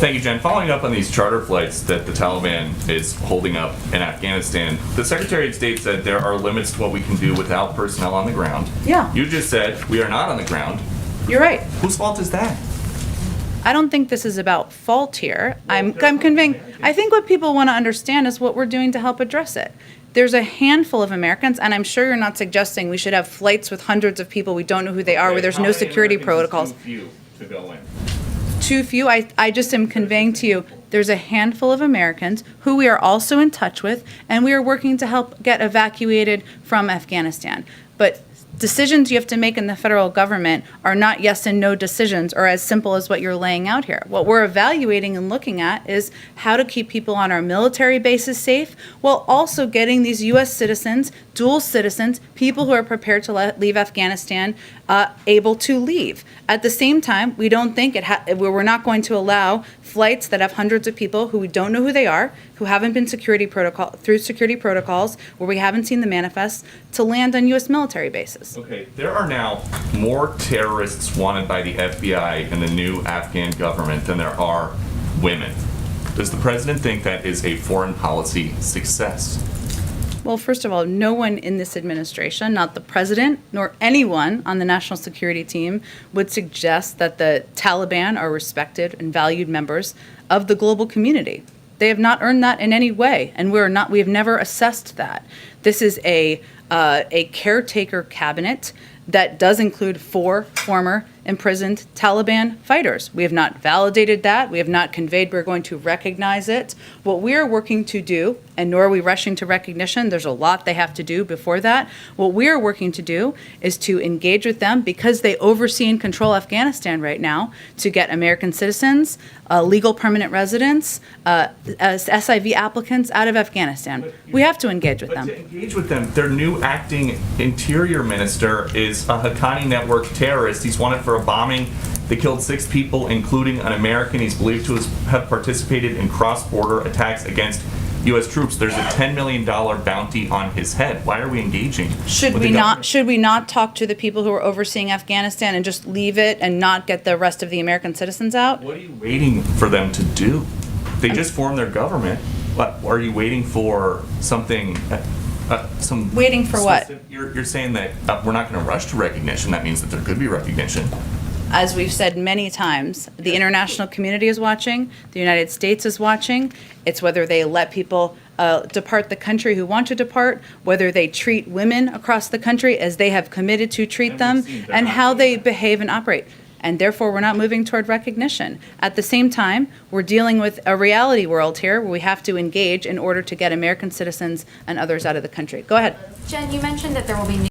Thank you, Jen. Following up on these charter flights that the Taliban is holding up in Afghanistan, the Secretary of State said there are limits to what we can do without personnel on the ground. Yeah. You just said we are not on the ground. You're right. Whose fault is that? I don't think this is about fault here. I'm conveying, I think what people want to understand is what we're doing to help address it. There's a handful of Americans, and I'm sure you're not suggesting we should have flights with hundreds of people we don't know who they are, where there's no security protocols. Too few to go in. Too few. I just am conveying to you, there's a handful of Americans who we are also in touch with, and we are working to help get evacuated from Afghanistan. But decisions you have to make in the federal government are not yes and no decisions or as simple as what you're laying out here. What we're evaluating and looking at is how to keep people on our military bases safe while also getting these U.S. citizens, dual citizens, people who are prepared to leave Afghanistan able to leave. At the same time, we don't think we're not going to allow flights that have hundreds of people who we don't know who they are, who haven't been security protocols, where we haven't seen the manifest, to land on U.S. military bases. Okay, there are now more terrorists wanted by the FBI and the new Afghan government than there are women. Does the president think that is a foreign policy success? Well, first of all, no one in this administration, not the president, nor anyone on the national security team, would suggest that the Taliban are respected and valued members of the global community. They have not earned that in any way, and we have never assessed that. This is a caretaker cabinet that does include 4 former imprisoned Taliban fighters. We have not validated that. We have not conveyed we're going to recognize it. What we are working to do, and nor are we rushing to recognition, there's a lot they have to do before that. What we are working to do is to engage with them because they oversee and control Afghanistan right now to get American citizens, legal permanent residents, SIV applicants out of Afghanistan. We have to engage with them. To engage with them, their new acting interior minister is a Haqqani network terrorist. He's wanted for a bombing that killed 6 people, including an American. He's believed to have participated in cross-border attacks against U.S. troops. There's a $10 million bounty on his head. Why are we engaging? Should we not talk to the people who are overseeing Afghanistan and just leave it and not get the rest of the American citizens out? What are you waiting for them to do? They just formed their government. What are you waiting for? Something? Waiting for what? You're saying that we're not going to rush to recognition. That means that there could be recognition. As we've said many times, the international community is watching, the United States is watching. It's whether they let people depart the country who want to depart, whether they treat women across the country as they have committed to treat them, and how they behave and operate. And therefore, we're not moving toward recognition. At the same time, we're dealing with a reality world here where we have to engage in order to get American citizens and others out of the country. Go ahead. Jen, you mentioned that there will be